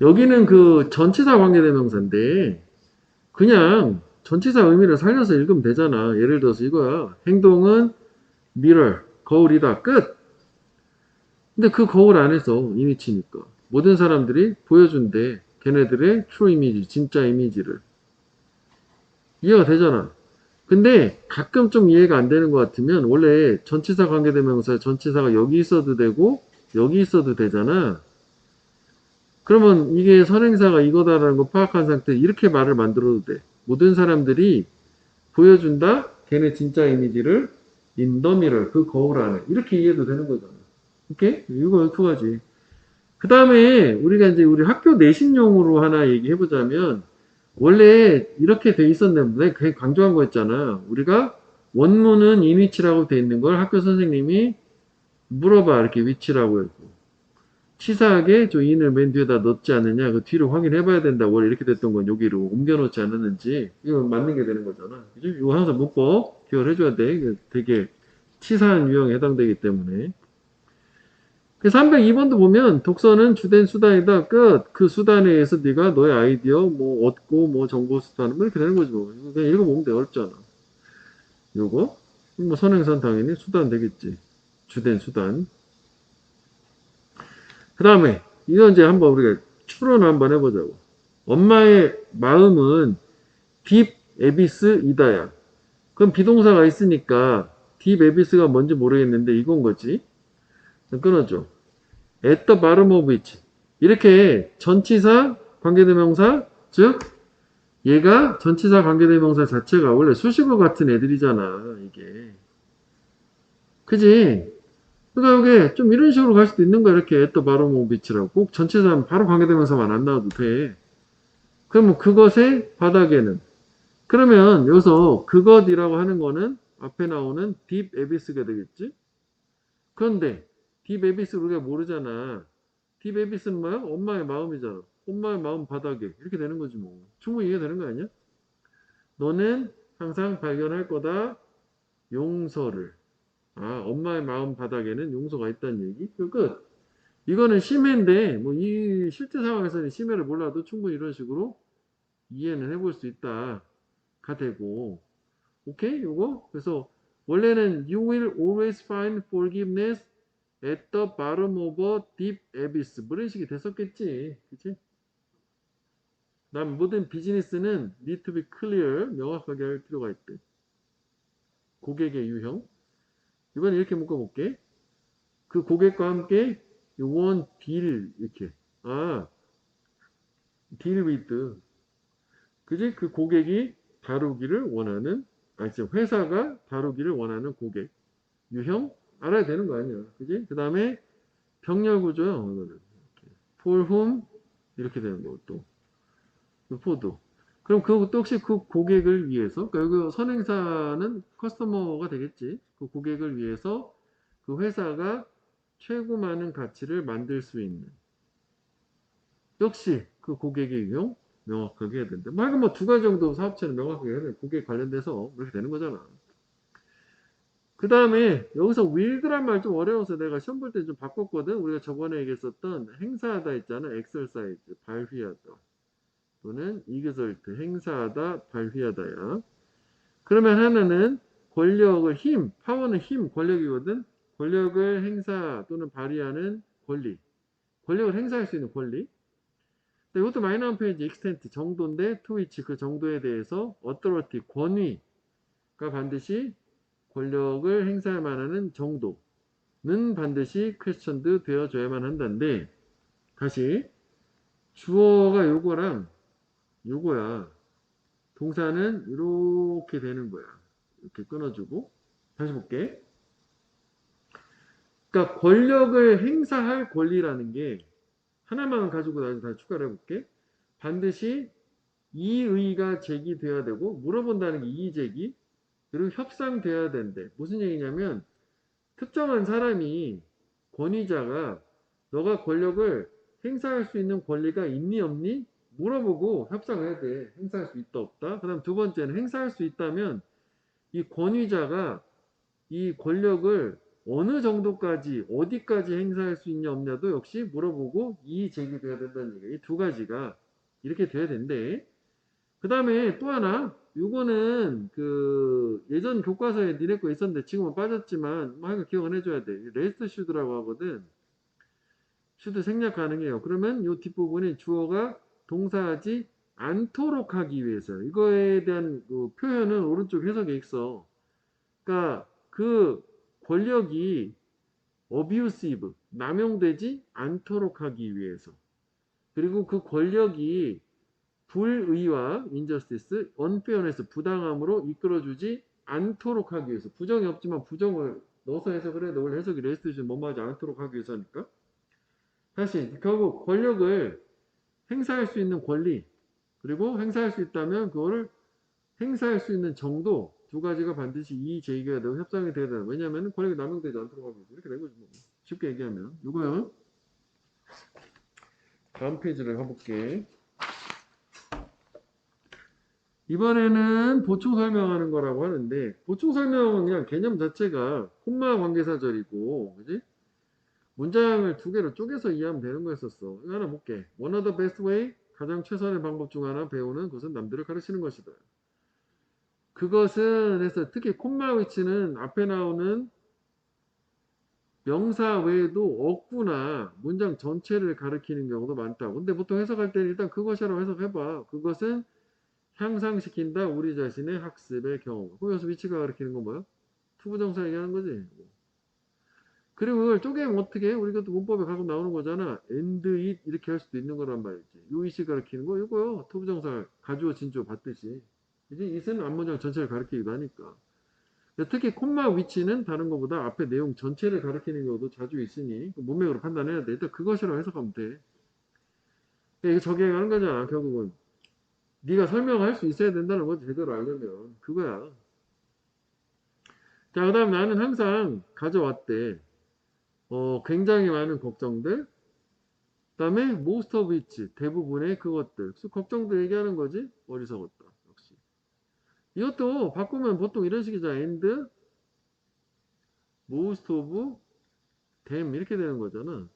여기는 그 전치사 관계대명사인데 그냥 전치사 의미를 살려서 읽으면 되잖아. 예를 들어서 이거야. 행동은 mirror, 거울이다. 끝. 근데 그 거울 안에서 이미지니까 모든 사람들이 보여준대. 걔네들의 true 이미지, 진짜 이미지를. 이해가 되잖아. 근데 가끔 좀 이해가 안 되는 것 같으면 원래 전치사 관계대명사 전치사가 여기 있어도 되고 여기 있어도 되잖아. 그러면 이게 선행사가 이거다라는 거 파악한 상태 이렇게 말을 만들어도 돼. 모든 사람들이 보여준다. 걔네 진짜 이미지를 in the mirror 그 거울 안에 이렇게 이해도 되는 거잖아. 오케이? 이거 두 가지. 그 다음에 우리가 이제 우리 학교 내신용으로 하나 얘기해보자면 원래 이렇게 돼 있었는데 그냥 강조한 거였잖아. 우리가 원문은 인 위치라고 돼 있는 걸 학교 선생님이 물어봐 이렇게 위치라고 했고 치사하게 저 인을 맨 뒤에다 넣지 않느냐 그 뒤로 확인해 봐야 된다. 원래 이렇게 됐던 건 여기로 옮겨 놓지 않았는지 이거 맞는 게 되는 거잖아. 그죠? 이거 항상 문법 기억을 해줘야 돼. 이게 되게 치사한 유형에 해당되기 때문에. 그 302번도 보면 독서는 주된 수단이다. 끝. 그 수단에 의해서 네가 너의 아이디어 뭐 얻고 뭐 정보 수단 뭐 이렇게 되는 거지 뭐. 그냥 읽어보면 돼. 어렵잖아. 요거 뭐 선행사는 당연히 수단 되겠지. 주된 수단. 그 다음에 이거 이제 한번 우리가 추론 한번 해보자고. 엄마의 마음은 딥 에비스 이다야. 그럼 비동사가 있으니까 딥 에비스가 뭔지 모르겠는데 이건 거지. 끊어줘. at the bottom of it. 이렇게 전치사 관계대명사 즉 얘가 전치사 관계대명사 자체가 원래 수식어 같은 애들이잖아 이게. 그지? 그러니까 이게 좀 이런 식으로 갈 수도 있는 거야. 이렇게 at the bottom of it라고 꼭 전치사 바로 관계대명사만 안 나와도 돼. 그러면 그것의 바닥에는 그러면 여기서 그것이라고 하는 거는 앞에 나오는 deep abyss가 되겠지? 그런데 deep abyss 우리가 모르잖아. deep abyss는 뭐야? 엄마의 마음이잖아. 엄마의 마음 바닥에 이렇게 되는 거지 뭐. 충분히 이해되는 거 아니야? 너는 항상 발견할 거다. 용서를. 아, 엄마의 마음 바닥에는 용서가 있다는 얘기? 그 끝. 이거는 심해인데, 뭐, 이 실제 상황에서는 심해를 몰라도 충분히 이런 식으로 이해는 해볼 수 있다. 가 되고. 오케이? 요거? 그래서, 원래는 You will always find forgiveness at the bottom of a deep abyss. 뭐 이런 식이 됐었겠지. 그치? 난 모든 비즈니스는 need to be clear. 명확하게 할 필요가 있대. 고객의 유형. 이번 이렇게 묶어볼게. 그 고객과 함께 you want deal 이렇게. 아, deal with. 그지? 그 고객이 다루기를 원하는 아니 회사가 다루기를 원하는 고객. 유형 알아야 되는 거 아니야. 그지? 그 다음에 병렬 구조야. 이거는. for whom 이렇게 되는 거 또. for도. 그럼 그것도 혹시 그 고객을 위해서 그러니까 여기 선행사는 커스터머가 되겠지. 그 고객을 위해서 그 회사가 최고 많은 가치를 만들 수 있는 역시 그 고객의 유형 명확하게 해야 된다. 뭐, 뭐 두 가지 정도 사업체는 명확하게 해야 돼. 고객 관련돼서 이렇게 되는 거잖아. 그 다음에 여기서 will드란 말 좀 어려워서 내가 시험 볼 때 좀 바꿨거든. 우리가 저번에 얘기했었던 행사하다 있잖아. exercise, 발휘하다. 또는 exert, 행사하다, 발휘하다야. 그러면 하나는 권력을 힘, 파워는 힘, 권력이거든. 권력을 행사 또는 발휘하는 권리. 권력을 행사할 수 있는 권리. 이것도 많이 나온 표현이지. extent 정도인데 to which 그 정도에 대해서 authority 권위가 반드시 권력을 행사할 만한 정도는 반드시 questioned 되어줘야만 한다는데 다시 주어가 요거랑 요거야. 동사는 이렇게 되는 거야. 이렇게 끊어주고 다시 볼게. 그러니까 권력을 행사할 권리라는 게 하나만 가지고 나중에 다시 추가를 해볼게. 반드시 이의가 제기되어야 되고 물어본다는 게 이의제기 그리고 협상되어야 된대. 무슨 얘기냐면 특정한 사람이 권위자가 너가 권력을 행사할 수 있는 권리가 있니 없니 물어보고 협상해야 돼. 행사할 수 있다 없다. 그 다음 두 번째는 행사할 수 있다면 이 권위자가 이 권력을 어느 정도까지, 어디까지 행사할 수 있냐 없냐도 역시 물어보고 이의 제기돼야 된다는 얘기예요. 이 두 가지가 이렇게 돼야 된대. 그 다음에 또 하나, 요거는 그 예전 교과서에 니네 거 있었는데 지금은 빠졌지만 뭐 하여간 기억은 해줘야 돼. 레스트 슈드라고 하거든. 슈드 생략 가능해요. 그러면 요 뒷부분이 주어가 동사하지 않도록 하기 위해서. 이거에 대한 그 표현은 오른쪽 해석에 있어. 그러니까 그 권력이 어뷰시브, 남용되지 않도록 하기 위해서. 그리고 그 권력이 불의와 인저스티스, 언페어네스, 부당함으로 이끌어주지 않도록 하기 위해서. 부정이 없지만 부정을 넣어서 해석을 해도 원래 해석이 레스트션 뭐뭐하지 않도록 하기 위해서니까. 다시 결국 권력을 행사할 수 있는 권리, 그리고 행사할 수 있다면 그거를 행사할 수 있는 정도, 두 가지가 반드시 이의 제기가 되고 협상이 돼야 된다. 왜냐하면 권력이 남용되지 않도록 하기 위해서. 이렇게 된 거지 뭐. 쉽게 얘기하면. 이거요. 다음 페이지를 가볼게. 이번에는 보충 설명하는 거라고 하는데, 보충 설명은 그냥 개념 자체가 콤마 관계사절이고, 그지? 문장을 두 개로 쪼개서 이해하면 되는 거였었어. 이거 하나 볼게. One of the best way, 가장 최선의 방법 중 하나 배우는 것은 남들을 가르치는 것이다. 그것은 해서 특히 콤마 위치는 앞에 나오는 명사 외에도 어구나 문장 전체를 가리키는 경우도 많다고. 근데 보통 해석할 때는 일단 그것이라고 해석해봐. 그것은 향상시킨다 우리 자신의 학습의 경우. 거기서 위치가 가리키는 건 뭐야? 투부정사 얘기하는 거지. 그리고 그걸 쪼개면 어떻게 해? 우리가 또 문법에 가끔 나오는 거잖아. and it 이렇게 할 수도 있는 거란 말이지. 요 이시 가리키는 거 이거요. 투부정사 가주어 진주어 받듯이. 이제 it은 앞문장 전체를 가리키기도 하니까. 특히 콤마 위치는 다른 것보다 앞에 내용 전체를 가리키는 경우도 자주 있으니 문맥으로 판단해야 돼. 일단 그것이라고 해석하면 돼. 이게 적용하는 거잖아. 결국은 네가 설명할 수 있어야 된다는 거지. 제대로 알려면 그거야. 자, 그 다음 나는 항상 가져왔대. 굉장히 많은 걱정들. 그 다음에 most of it, 대부분의 그것들. 걱정도 얘기하는 거지. 어리석었다. 역시. 이것도 바꾸면 보통 이런 식이잖아. and, most of them 이렇게 되는 거잖아.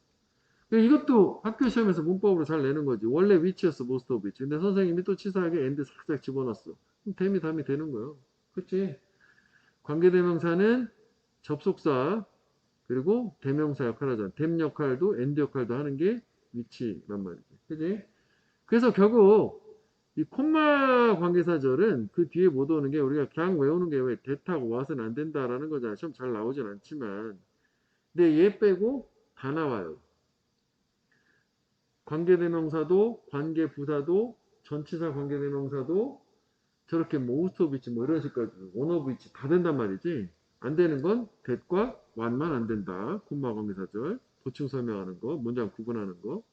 이것도 학교 시험에서 문법으로 잘 내는 거지. 원래 위치였어, most of it. 근데 선생님이 또 치사하게 and 살짝 집어넣었어. 그럼 them이 답이 되는 거예요. 그치? 관계대명사는 접속사, 그리고 대명사 역할을 하잖아. them 역할도 and 역할도 하는 게 위치란 말이지. 그지? 그래서 결국 이 콤마 관계사절은 그 뒤에 못 오는 게 우리가 그냥 외우는 게 왜 대타고 와서는 안 된다라는 거잖아. 시험 잘 나오진 않지만. 근데 얘 빼고 다 나와요. 관계대명사도 관계부사도 전치사 관계대명사도 저렇게 뭐 most of it 뭐 이런 식까지 one of it 다 된단 말이지. 안 되는 건 that과 one만 안 된다. 콤마 관계사절 보충 설명하는 거 문장 구분하는 거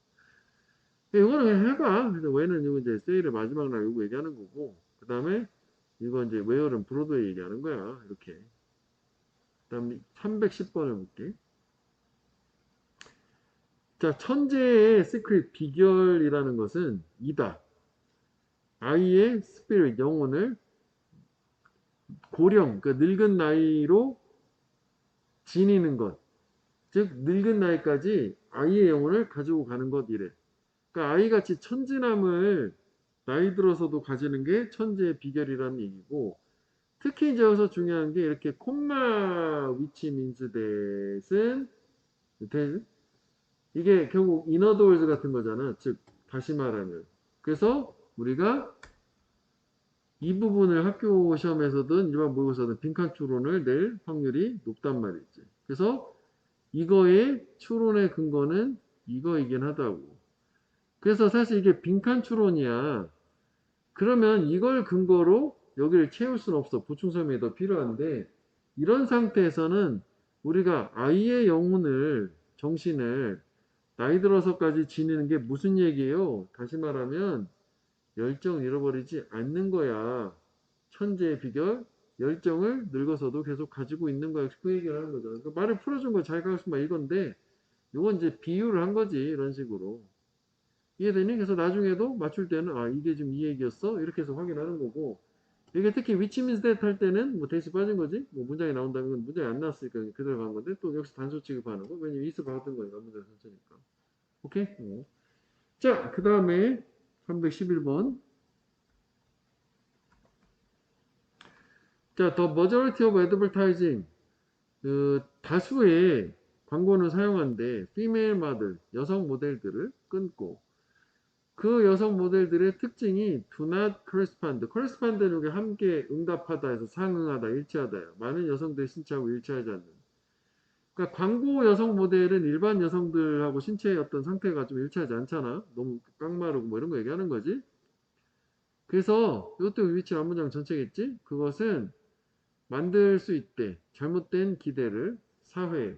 이거는 그냥 해봐. 그래서 왜는 이거 이제 세일의 마지막 날 이거 얘기하는 거고 그 다음에 이거 이제 웨어는 브로드웨이 얘기하는 거야. 이렇게 그 다음에 310번을 볼게. 자, 천재의 시크릿 비결이라는 것은 이다. 아이의 스피릿 영혼을 고령, 그 늙은 나이로 지니는 것. 즉 늙은 나이까지 아이의 영혼을 가지고 가는 것 이래. 그러니까 아이같이 천진함을 나이 들어서도 가지는 게 천재의 비결이라는 얘기고 특히 이제 여기서 중요한 게 이렇게 콤마 위치 민스 대은 이게 결국 이너도월즈 같은 거잖아. 즉 다시 말하면 그래서 우리가 이 부분을 학교 시험에서든 일반 모의고사든 빈칸 추론을 낼 확률이 높단 말이지. 그래서 이거의 추론의 근거는 이거이긴 하다고. 그래서 사실 이게 빈칸 추론이야. 그러면 이걸 근거로 여기를 채울 수는 없어. 보충 설명이 더 필요한데 이런 상태에서는 우리가 아이의 영혼을 정신을 나이 들어서까지 지니는 게 무슨 얘기예요? 다시 말하면 열정을 잃어버리지 않는 거야. 천재의 비결, 열정을 늙어서도 계속 가지고 있는 거야. 그 얘기를 하는 거잖아. 그 말을 풀어준 거 잘 가르치면 이건데, 이건 이제 비유를 한 거지. 이런 식으로. 이해되니? 그래서 나중에도 맞출 때는, 아, 이게 지금 이 얘기였어? 이렇게 해서 확인하는 거고, 이게 특히 which means that 할 때는 뭐 대시 빠진 거지? 뭐 문장이 나온다면 문장이 안 나왔으니까 그대로 간 건데 또 역시 단수 취급하는 거. 왜냐면 is 받은 거니까 문장 전체니까. 오케이? 자, 그 다음에 311번. 자, the majority of advertising. 그 다수의 광고는 사용하는데 female model, 여성 모델들을 끊고 그 여성 모델들의 특징이 do not correspond. correspond는 이게 함께 응답하다 해서 상응하다, 일치하다요. 많은 여성들의 신체하고 일치하지 않는. 그러니까 광고 여성 모델은 일반 여성들하고 신체의 어떤 상태가 좀 일치하지 않잖아. 너무 깡마르고 뭐 이런 거 얘기하는 거지. 그래서 이것도 위치 앞문장 전체겠지? 그것은 만들 수 있대. 잘못된 기대를 사회에.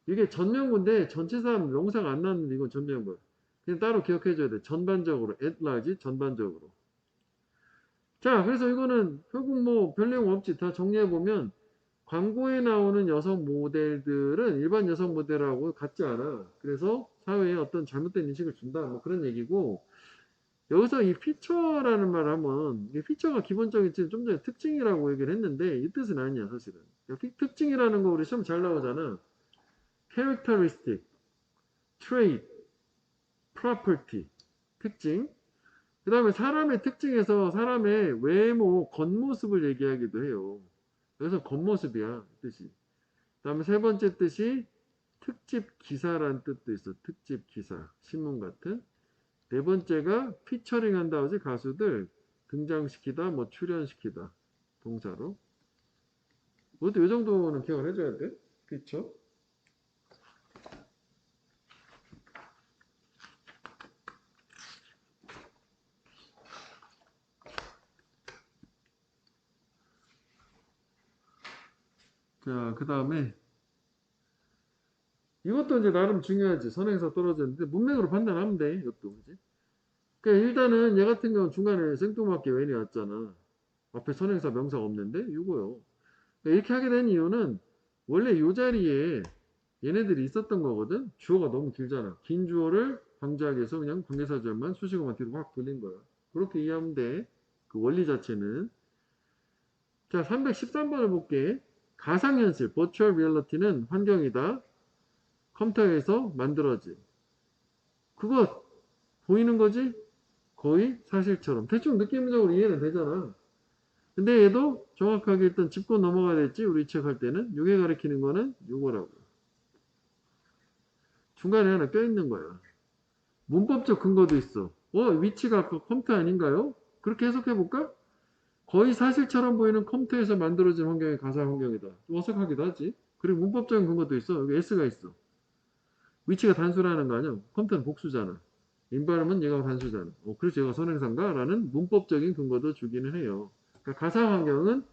이게 전면구인데 전체사 명사가 안 나왔는데 이건 전면구. 그냥 따로 기억해줘야 돼. 전반적으로. at large, 전반적으로. 자, 그래서 이거는 결국 뭐 별 내용 없지. 다 정리해보면 광고에 나오는 여성 모델들은 일반 여성 모델하고 같지 않아. 그래서 사회에 어떤 잘못된 인식을 준다. 뭐 그런 얘기고 여기서 이 피처라는 말 하면 이 피처가 기본적인 좀 전에 특징이라고 얘기를 했는데 이 뜻은 아니야 사실은. 특징이라는 거 우리 시험 잘 나오잖아. characteristic, trait, property, 특징. 그 다음에 사람의 특징에서 사람의 외모, 겉모습을 얘기하기도 해요. 그래서 겉모습이야 뜻이. 그 다음에 세 번째 뜻이 특집 기사라는 뜻도 있어. 특집 기사, 신문 같은. 네 번째가 피처링 한다 하지 가수들 등장시키다, 뭐 출연시키다 동사로. 그것도 이 정도는 기억을 해줘야 돼. 피처. 자, 그 다음에 이것도 이제 나름 중요하지. 선행사 떨어졌는데 문맥으로 판단하면 돼. 이것도 그지. 그러니까 일단은 얘 같은 경우는 중간에 생뚱맞게 웬이 왔잖아. 앞에 선행사 명사가 없는데 이거요. 그러니까 이렇게 하게 된 이유는 원래 이 자리에 얘네들이 있었던 거거든. 주어가 너무 길잖아. 긴 주어를 방지하기 위해서 그냥 관계사절만 수식어만 뒤로 확 돌린 거야. 그렇게 이해하면 돼. 그 원리 자체는. 자, 313번을 볼게. 가상현실, virtual reality는 환경이다. 컴퓨터에서 만들어진. 그거 보이는 거지? 거의 사실처럼. 대충 느낌적으로 이해는 되잖아. 근데 얘도 정확하게 일단 짚고 넘어가야 될지 우리 체크할 때는 요게 가리키는 거는 요거라고. 중간에 하나 껴있는 거야. 문법적 근거도 있어. 위치가 아까 컴퓨터 아닌가요? 그렇게 해석해 볼까? 거의 사실처럼 보이는 컴퓨터에서 만들어진 환경이 가상 환경이다. 좀 어색하기도 하지. 그리고 문법적인 근거도 있어. 여기 S가 있어. 위치가 단수라는 거 아니야? 컴퓨터는 복수잖아. 인발음은 얘가 단수잖아. 그래서 얘가 선행사인가? 라는 문법적인 근거도 주기는 해요. 그러니까 가상 환경은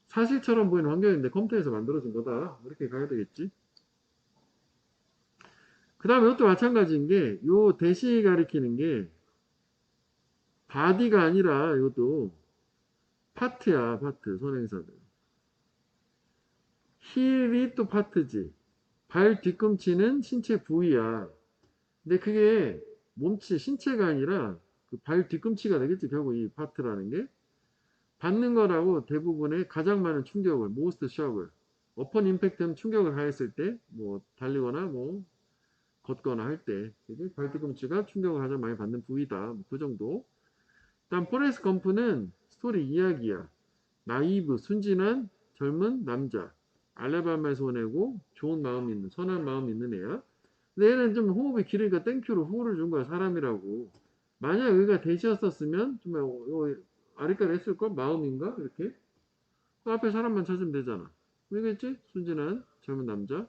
사실처럼 보이는 환경인데 컴퓨터에서 만들어진 거다. 이렇게 가야 되겠지. 그 다음에 이것도 마찬가지인 게, 요 대시 가리키는 게, 바디가 아니라 이것도 파트야, 파트, 선행사들. 힐이 또 파트지. 발 뒤꿈치는 신체 부위야. 근데 그게 몸체, 신체가 아니라 그 발 뒤꿈치가 되겠지, 결국 이 파트라는 게. 받는 거라고 대부분의 가장 많은 충격을, most shock을. 어펀 임팩트는 충격을 가했을 때, 뭐, 달리거나 뭐, 걷거나 할 때, 발 뒤꿈치가 충격을 가장 많이 받는 부위다. 뭐그 정도. 다음, 포레스트 검프는 스토리 이야기야. 나이브, 순진한 젊은 남자. 알라바마에서 보내고 좋은 마음 있는, 선한 마음 있는 애야. 근데 얘는 좀 호흡이 길으니까 땡큐로 후를 준 거야, 사람이라고. 만약 여기가 대시였었으면, 좀, 아리까리 했을걸? 마음인가? 이렇게. 그 앞에 사람만 찾으면 되잖아. 왜겠지? 순진한 젊은 남자.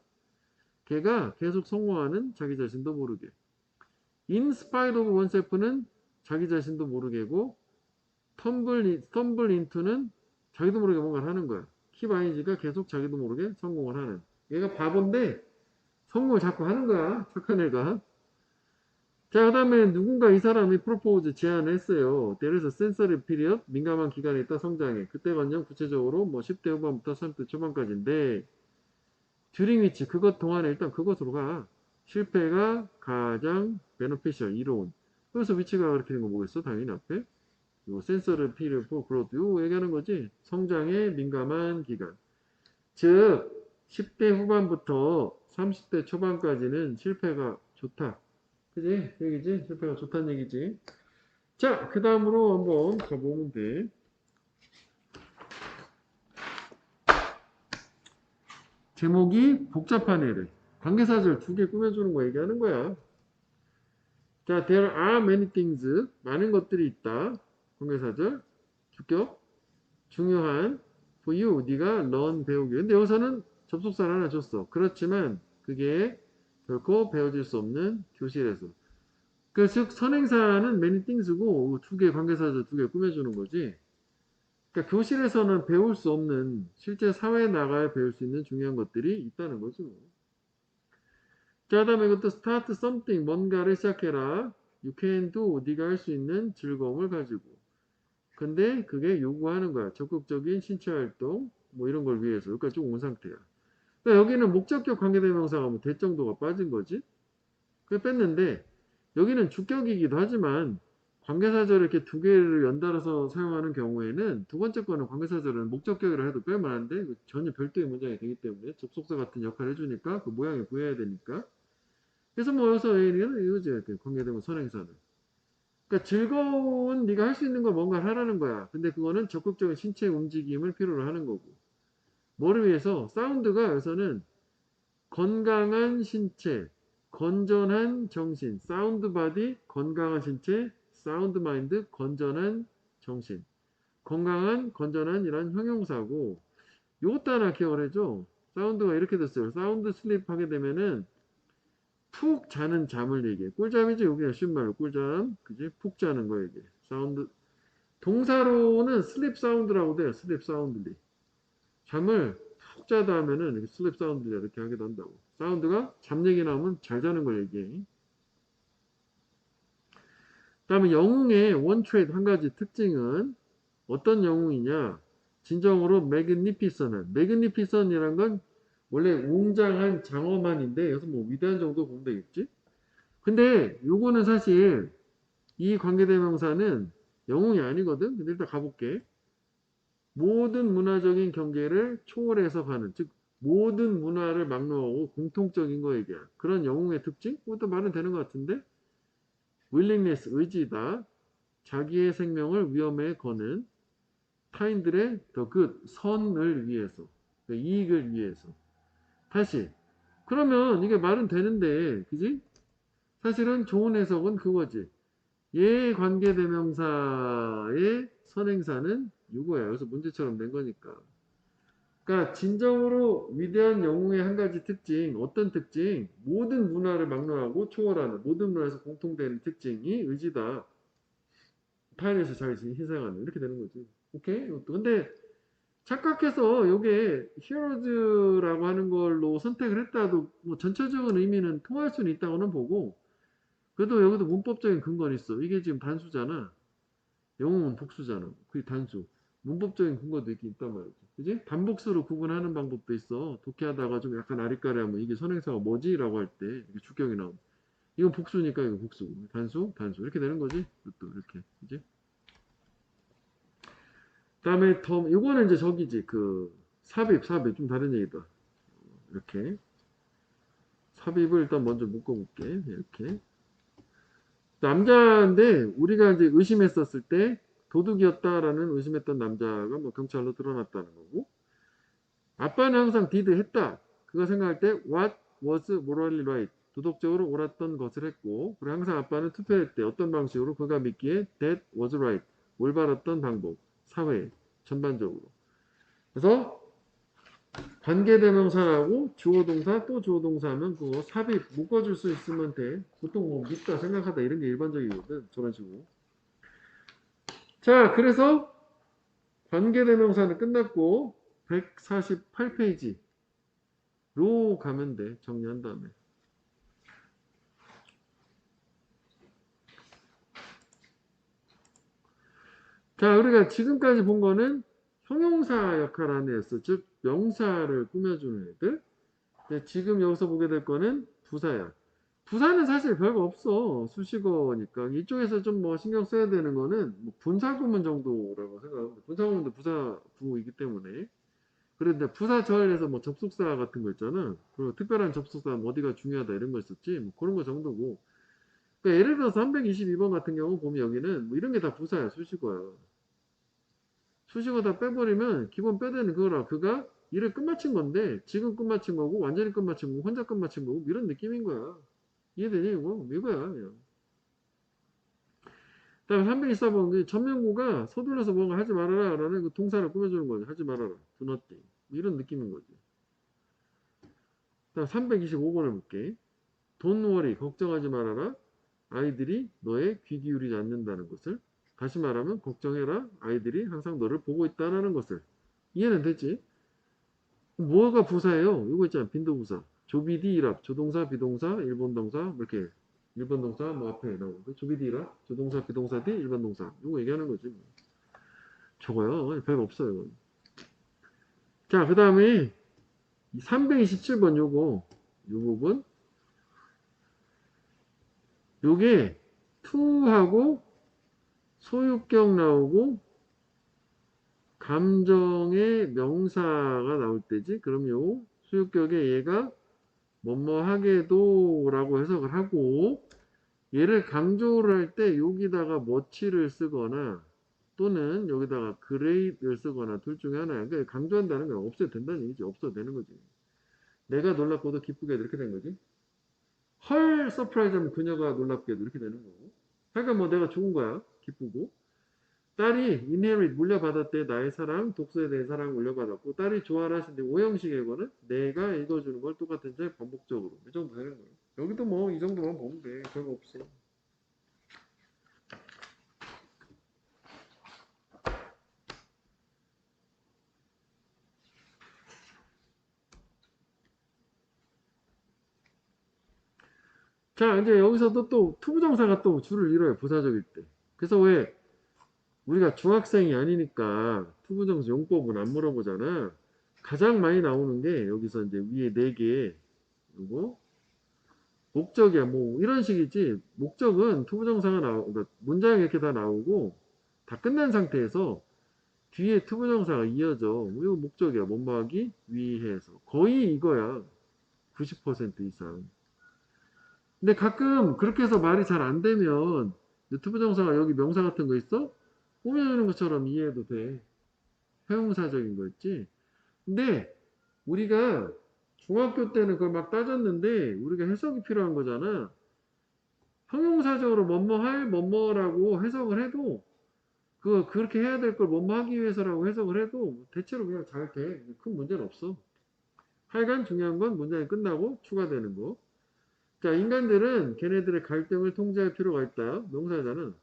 걔가 계속 성공하는 자기 자신도 모르게. In spite of oneself는 자기 자신도 모르게고, tumble into는 자기도 모르게 뭔가를 하는 거야. 키바이지가 계속 자기도 모르게 성공을 하는. 얘가 바본데 성공을 자꾸 하는 거야. 착한 애가. 자, 그 다음에 누군가 이 사람이 프로포즈 제안을 했어요. 때려서 센서리 피리엇, 민감한 기간에 있다 성장해. 그때관련 구체적으로 뭐 10대 후반부터 30대 초반까지인데, 듀링 위치, 그것 동안에 일단 그것으로 가. 실패가 가장 베너피셜, 이로운. 그래서 위치가 그렇게 된 거 뭐겠어? 당연히 앞에. 요 센서를 period for growth 요 얘기하는 거지. 성장에 민감한 기간. 즉 10대 후반부터 30대 초반까지는 실패가 좋다. 그지? 얘기지? 실패가 좋다는 얘기지. 자, 그 다음으로 한번 가보면 돼. 제목이 복잡한 애를. 관계사절 2개 꾸며주는 거 얘기하는 거야. 자, there are many things. 많은 것들이 있다. 관계사절. 주격. 중요한. for you. 네가 learn 배우기. 근데 여기서는 접속사를 하나 줬어. 그렇지만 그게 결코 배워질 수 없는 교실에서. 그 즉 선행사는 many things고 2개 관계사절 2개 꾸며주는 거지. 그러니까 교실에서는 배울 수 없는 실제 사회에 나가야 배울 수 있는 중요한 것들이 있다는 거죠. 자, 다음에 이것도 start something 뭔가를 시작해라. You can do 네가 할 수 있는 즐거움을 가지고. 근데 그게 요구하는 거야. 적극적인 신체 활동 뭐 이런 걸 위해서. 여기까지 쭉 온 상태야. 그러니까 여기는 목적격 관계대명사가 뭐 대정도가 빠진 거지. 그래 뺐는데 여기는 주격이기도 하지만 관계사절을 이렇게 2개를 연달아서 사용하는 경우에는 두 번째 거는 관계사절은 목적격이라 해도 뺄만한데 전혀 별도의 문장이 되기 때문에 접속사 같은 역할을 해주니까 그 모양이 보여야 되니까 그래서 뭐 여기서 A는 이거지 관계되면 선행사는 그러니까 즐거운 네가 할 수 있는 걸 뭔가 하라는 거야. 근데 그거는 적극적인 신체 움직임을 필요로 하는 거고 뭐를 위해서 사운드가 여기서는 건강한 신체 건전한 정신, 사운드 바디, 건강한 신체, 사운드 마인드, 건전한 정신. 건강한, 건전한 이란 형용사고, 요것도 하나 기억을 해줘. 사운드가 이렇게 됐어요. 사운드 슬립 하게 되면은 푹 자는 잠을 얘기해. 꿀잠이지, 여기 쉬운 말로 꿀잠. 그지? 푹 자는 거 얘기해. 사운드. 동사로는 슬립 사운드라고 돼요. 슬립 사운드리. 잠을 푹 자다 하면은 이렇게 슬립 사운드리 이렇게 하기도 한다고. 사운드가 잠 얘기 나오면 잘 자는 걸 얘기해. 다음에 영웅의 원트레이드 한 가지 특징은 어떤 영웅이냐? 진정으로 매그니피선한. 매그니피선이란 건 원래 웅장한 장엄한인데 여기서 뭐 위대한 정도 보면 되겠지? 근데 요거는 사실 이 관계대명사는 영웅이 아니거든? 근데 일단 가볼게. 모든 문화적인 경계를 초월해서 가는, 즉 모든 문화를 막론하고 공통적인 거 얘기야. 그런 영웅의 특징? 그것도 말은 되는 것 같은데? willingness, 의지다. 자기의 생명을 위험에 거는 타인들의 더 good, 선을 위해서, 이익을 위해서. 다시. 그러면 이게 말은 되는데, 그지? 사실은 좋은 해석은 그거지. 얘 관계대명사의 선행사는 이거야. 여기서 문제처럼 낸 거니까. 그러니까 진정으로 위대한 영웅의 한 가지 특징, 어떤 특징? 모든 문화를 막론하고 초월하는, 모든 문화에서 공통되는 특징이 의지다. 타인에서 잘 희생하는 이렇게 되는 거지. 오케이? 이것도. 근데 착각해서 요게 히어로즈라고 하는 걸로 선택을 했다도 뭐 전체적인 의미는 통할 수는 있다고는 보고 그래도 여기도 문법적인 근거는 있어. 이게 지금 단수잖아. 영웅은 복수잖아. 그게 단수. 문법적인 근거도 있긴 있단 말이지. 그지? 단복수로 구분하는 방법도 있어. 독해하다가 좀 약간 아리까리하면 이게 선행사가 뭐지? 라고 할 때 이게 주격이 나오면 이건 복수니까 이거 복수. 단수, 단수. 이렇게 되는 거지. 또 이렇게. 그지? 그다음에 더 이거는 이제 저기지 삽입 좀 다른 얘기다. 이렇게 삽입을 일단 먼저 묶어볼게. 이렇게 남자인데 우리가 이제 의심했었을 때 도둑이었다라는 의심했던 남자가 뭐 경찰로 드러났다는 거고 아빠는 항상 did 했다. 그거 생각할 때 what was morally right 도덕적으로 옳았던 것을 했고 그리고 항상 아빠는 투표했대. 어떤 방식으로 그가 믿기에 that was right 올바랐던 방법 사회 전반적으로. 그래서 관계대명사라고 주어동사 또 주어동사 하면 그거 삽입 묶어줄 수 있으면 돼. 보통 뭐 믿다 생각하다 이런 게 일반적이거든. 저런 식으로. 자, 그래서 관계대명사는 끝났고 148페이지로 가면 돼. 정리한 다음에. 자, 우리가 지금까지 본 거는 형용사 역할 안에 했어. 즉 명사를 꾸며주는 애들. 근데 지금 여기서 보게 될 거는 부사야. 부사는 사실 별거 없어. 수식어니까. 이쪽에서 좀 뭐 신경 써야 되는 거는 뭐 분사구문 정도라고 생각합니다. 분사구문도 부사, 부이기 때문에. 그런데 부사절에서 뭐 접속사 같은 거 있잖아. 그리고 특별한 접속사 뭐 어디가 중요하다 이런 거 있었지. 뭐 그런 거 정도고. 그러니까 예를 들어서 322번 같은 경우 보면 여기는 뭐 이런 게 다 부사야. 수식어야. 수식어 다 빼버리면 기본 빼대는 그거라. 그가 일을 끝마친 건데 지금 끝마친 거고 완전히 끝마친 거고 혼자 끝마친 거고 뭐 이런 느낌인 거야. 이해되니 이거? 이거야 그냥. 다음에 324번 전명구가 서둘러서 뭔가 하지 말아라 라는 그 동사를 꾸며주는 거지. 하지 말아라. do nothing. 뭐 이런 느낌인 거지. 다음 325번을 볼게. Don't worry. 걱정하지 말아라. 아이들이 너의 귀 기울이지 않는다는 것을. 다시 말하면 걱정해라. 아이들이 항상 너를 보고 있다는 것을. 이해는 됐지? 뭐가 부사예요? 이거 있잖아. 빈도부사. 조비디 일합. 조동사, 비동사, 일본 동사. 뭐 이렇게. 일본 동사 뭐 앞에 나오고. 조비디 일합. 조동사, 비동사, 디 일본 동사. 이거 얘기하는 거지. 뭐. 저거요. 별거 없어요. 자, 그 다음에 327번 요거. 요 부분. 요게 to하고 소유격 나오고 감정의 명사가 나올 때지. 그럼 요 소유격에 얘가 뭐뭐 하게도 라고 해석을 하고 얘를 강조를 할 때 여기다가 뭐치를 쓰거나 또는 여기다가 그레이를 쓰거나 둘 중에 하나야. 그러니까 강조한다는 건 없어도 된다는 얘기지. 없어도 되는 거지. 내가 놀랍고도 기쁘게도 이렇게 된 거지. 헐 서프라이즈하면 그녀가 놀랍게도 이렇게 되는 거고. 하여간 뭐 내가 좋은 거야. 기쁘고. 딸이 inherit 물려받았대. 나의 사랑, 독서에 대해 사랑 물려받았고 딸이 좋아라 하신데 오형식의 거는 내가 읽어주는 걸 똑같은 제 반복적으로 이 정도 되는 거예요. 여기도 뭐 이 정도만 보면 돼. 별거 없어. 자 이제 여기서도 또 투부정사가 또 줄을 이뤄요. 부사적일 때. 그래서 왜 우리가 중학생이 아니니까 투부정사 용법은 안 물어보잖아. 가장 많이 나오는 게 여기서 이제 위에 4개 요거 목적이야. 뭐 이런 식이지. 목적은 투부정사가 그러니까 문장이 이렇게 다 나오고 다 끝난 상태에서 뒤에 투부정사가 이어져. 이거 목적이야. 뭐뭐하기 위해서. 거의 이거야. 90% 이상. 근데 가끔 그렇게 해서 말이 잘 안 되면 투부정사가 여기 명사 같은 거 있어? 꾸며주는 것처럼 이해해도 돼. 형용사적인 거 있지. 근데 우리가 중학교 때는 그걸 막 따졌는데 우리가 해석이 필요한 거잖아. 형용사적으로 뭐뭐 할 뭐뭐라고 해석을 해도 그거 그렇게 해야 될 걸 뭐뭐 하기 위해서라고 해석을 해도 대체로 그냥 잘 돼. 큰 문제는 없어. 하여간 중요한 건 문장이 끝나고 추가되는 거. 자, 인간들은 걔네들의 갈등을 통제할 필요가 있다. 명사잖아.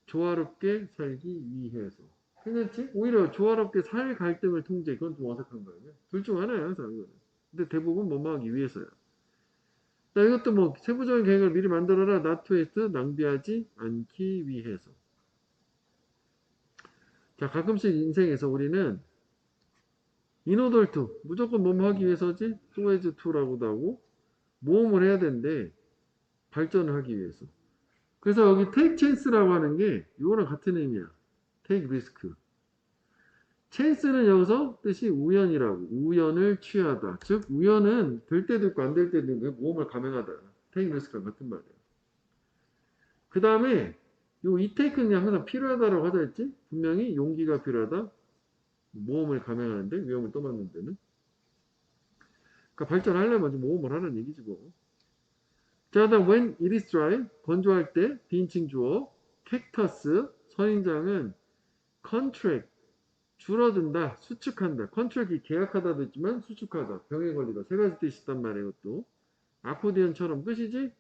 조화롭게 살기 위해서. 괜찮지? 오히려 조화롭게 살 갈등을 통제. 그건 좀 어색한 거예요. 둘 중 하나야, 항상 이거는. 근데 대부분 뭐뭐 하기 위해서야. 자, 이것도 뭐 세부적인 계획을 미리 만들어라. not to waste, 낭비하지 않기 위해서. 자, 가끔씩 인생에서 우리는 in order to, 무조건 뭐뭐 하기 위해서지? so as to라고도 하고, 모험을 해야 되는데, 발전을 하기 위해서. 그래서 여기 take chance라고 하는 게, 이거랑 같은 의미야. take risk. chance는 여기서 뜻이 우연이라고. 우연을 취하다. 즉, 우연은 될 때도 있고 안 될 때도 있고, 모험을 감행하다. take risk랑 같은 말이야. 그 다음에, 요 이 take는 항상 필요하다라고 하자 했지? 분명히 용기가 필요하다. 모험을 감행하는데, 위험을 떠맡는 데는. 그러니까 발전하려면 모험을 하는 얘기지 뭐. 자, 다음 when it is dry, 건조할 때, 비인칭 주어, 캡터스, 선인장은 contract, 줄어든다, 수축한다. contract이 계약하다도 있지만 수축하다, 병에 걸리다. 세 가지 뜻이 있단 말이에요, 이것도. 아코디언처럼 끝이지?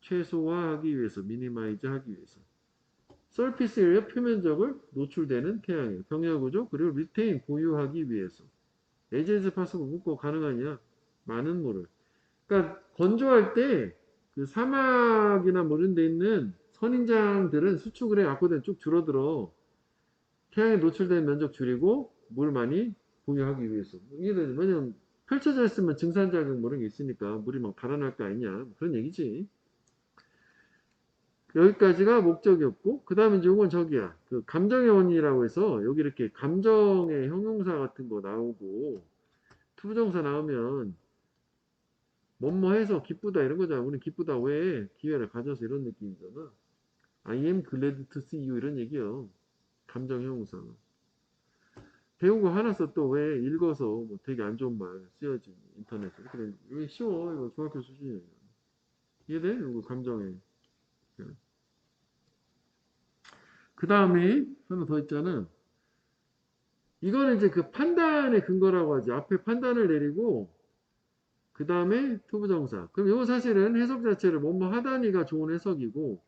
최소화하기 위해서, 미니마이즈 하기 위해서. surface area, 표면적을 노출되는 태양에 병렬 구조, 그리고 retain, 보유하기 위해서. as is possible, 묶고 가능하냐? 많은 물을. 그러니까 건조할 때 그 사막이나 뭐 이런 데 있는 선인장들은 수축을 해 갖고 쭉 줄어들어. 태양에 노출된 면적 줄이고 물 많이 보유하기 위해서. 이해되죠? 왜냐면 펼쳐져 있으면 증산작용 뭐 이런 게 있으니까 물이 막 달아날 거 아니냐. 뭐 그런 얘기지. 여기까지가 목적이었고, 그 다음에 이제 요건 저기야. 그 감정의 원인이라고 해서 여기 이렇게 감정의 형용사 같은 거 나오고, 투부정사 나오면 뭐뭐 해서 기쁘다 이런 거잖아. 우리는 기쁘다 왜 기회를 가져서 이런 느낌이잖아. I am glad to see you 이런 얘기요. 감정 형용사. 배우고 화났어 또 왜 읽어서 뭐 되게 안 좋은 말 쓰여진 인터넷에. 이렇게 왜 쉬워 이거 중학교 수준이에요. 이해돼? 이거 감정에. 그 다음에 하나 더 있잖아. 이거는 이제 그 판단의 근거라고 하지. 앞에 판단을 내리고 그 다음에 투부정사. 그럼 이거 사실은 해석 자체를 뭐뭐 하다니가 좋은 해석이고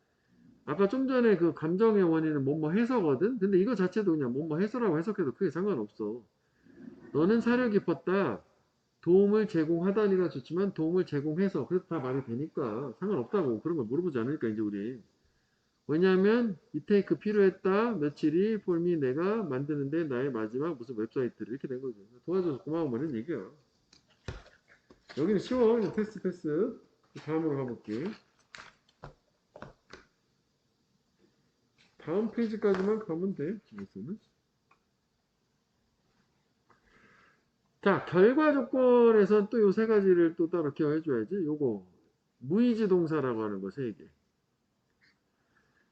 아까 좀 전에 그 감정의 원인은 뭐뭐 해서거든? 근데 이거 자체도 그냥 뭐뭐 해서라고 해석해도 크게 상관없어. 너는 사려 깊었다. 도움을 제공하다니가 좋지만 도움을 제공해서 그래도 다 말이 되니까 상관없다고 그런 걸 물어보지 않으니까 이제 우리 왜냐하면 이 테이크 필요했다 며칠이 폴미 내가 만드는데 나의 마지막 무슨 웹사이트를 이렇게 된 거죠. 도와줘서 고마워 뭐 이런 얘기야. 여기는 쉬워. 패스 패스. 다음으로 가볼게. 다음 페이지까지만 가면 돼. 여기서는. 자, 결과 조건에서 또 요 세 가지를 또 따로 기억해줘야지. 요거 무의지 동사라고 하는 거 세 개.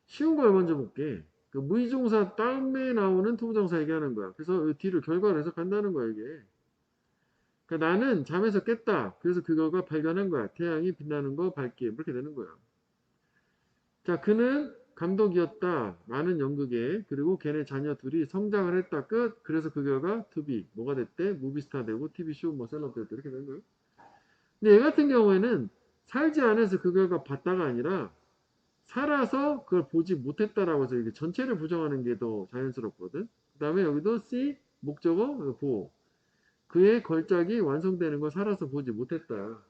쉬운 걸 먼저 볼게. 그 무의지 동사 다음에 나오는 투부정사 얘기하는 거야. 그래서 이 뒤를 결과를 해석한다는 거야 이게. 그러니까 나는 잠에서 깼다. 그래서 그거가 발견한 거야. 태양이 빛나는 거 밝게 이렇게 되는 거야. 자, 그는 감독이었다. 많은 연극에. 그리고 걔네 자녀 둘이 성장을 했다. 끝. 그래서 그 결과 투비. 뭐가 됐대? 무비스타 되고 TV쇼 뭐 셀럽 됐대. 이렇게 된 거예요. 근데 얘 같은 경우에는 살지 않아서 그 결과 봤다가 아니라 살아서 그걸 보지 못했다라고 해서 이게 전체를 부정하는 게 더 자연스럽거든. 그 다음에 여기도 C 목적어 보호. 그의 걸작이 완성되는 걸 살아서 보지 못했다.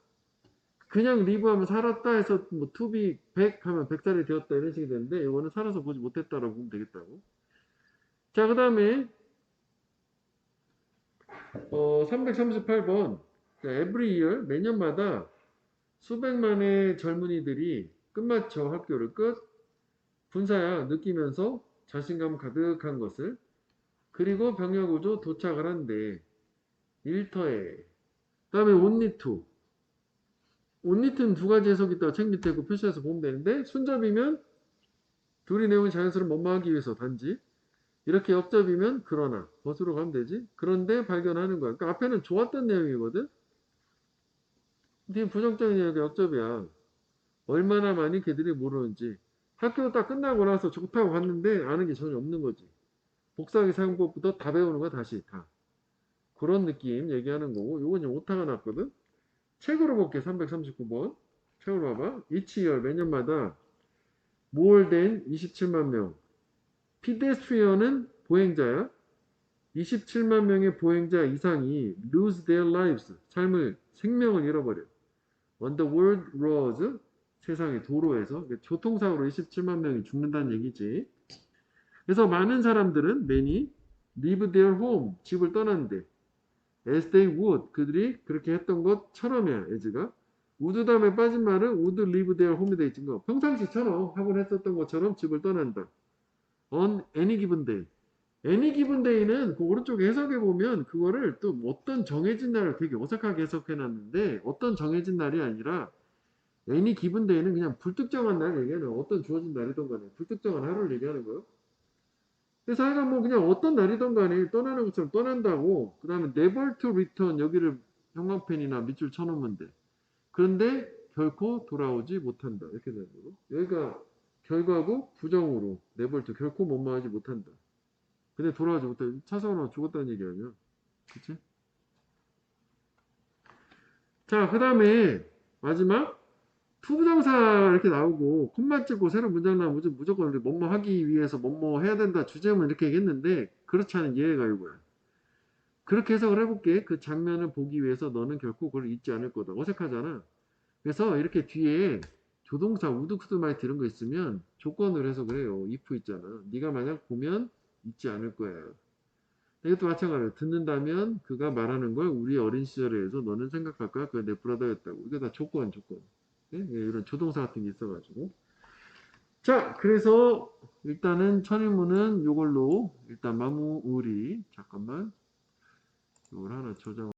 그냥 리브하면 살았다 해서 뭐 투비 100 하면 100살이 되었다 이런 식이 되는데 이거는 살아서 보지 못했다라고 보면 되겠다고. 자, 그 다음에 338번 every year 매년마다 수백만의 젊은이들이 끝마쳐 학교를 끝 분사야 느끼면서 자신감 가득한 것을 그리고 병력우조 도착을 한대 일터에 그 다음에 only to only to는 두 가지 해석이 있다고 책 밑에 그 표시해서 보면 되는데 순접이면 둘이 내용이 자연스러운 뭐뭐하기 위해서 단지 이렇게 역접이면 그러나 벗으로 가면 되지 그런데 발견하는 거야 그러니까 앞에는 좋았던 내용이거든 근데 부정적인 내용이 역접이야 얼마나 많이 걔들이 모르는지 학교 딱 끝나고 나서 좋다고 갔는데 아는 게 전혀 없는 거지 복사하기 사용법부터 다 배우는 거야 다시 다 그런 느낌 얘기하는 거고 요건 이제 오타가 났거든 책으로 볼게 339번 책으로 봐봐 이치열 매년마다 몰된 27만 명 피데스트리언은 보행자야 27만 명의 보행자 이상이 lose their lives 삶을 생명을 잃어버려 on the world roads 세상의 도로에서 교통사고로 27만 명이 죽는다는 얘기지 그래서 많은 사람들은 many leave their home 집을 떠난대 as they would 그들이 그렇게 했던 것처럼이야 as가 would 다음에 빠진 말은 would leave their home이 돼 있는 거 평상시처럼 하곤 했었던 것처럼 집을 떠난다 on any given day any given day는 그 오른쪽에 해석해 보면 그거를 또 어떤 정해진 날을 되게 어색하게 해석해 놨는데 어떤 정해진 날이 아니라 any given day는 그냥 불특정한 날 얘기하는 어떤 주어진 날이든 간에 불특정한 하루를 얘기하는 거예요. 그래서 하여간 뭐 그냥 어떤 날이든 간에 떠나는 것처럼 떠난다고 그 다음에 never to return 여기를 형광펜이나 밑줄 쳐놓으면 돼. 그런데 결코 돌아오지 못한다. 이렇게 되는 거고 여기가 결과고 부정으로 never to 결코 못마하지 못한다. 근데 돌아오지 못해. 차선으로 죽었다는 얘기 아니야. 그치? 자, 그 다음에 마지막 투부정사 이렇게 나오고 콤마 찍고 새로 문장 나오면 무조건 우리 뭐뭐 하기 위해서 뭐뭐 해야 된다 주제문 이렇게 얘기했는데 그렇지 않은 예외가 이거야. 그렇게 해석을 해볼게. 그 장면을 보기 위해서 너는 결코 그걸 잊지 않을 거다. 어색하잖아. 그래서 이렇게 뒤에 조동사 우드 쿠드 마이트 이런 거 있으면 조건을 해석을 해요. if 있잖아. 네가 만약 보면 잊지 않을 거야. 이것도 마찬가지로 듣는다면 그가 말하는 걸 우리 어린 시절에 해서 너는 생각할까? 그가 내 브라더였다고. 이게 다 조건. 예? 예, 이런 조동사 같은 게 있어가지고. 자, 그래서 일단은 천일문은 이걸로 일단 마무리. 잠깐만. 이걸 하나 저장.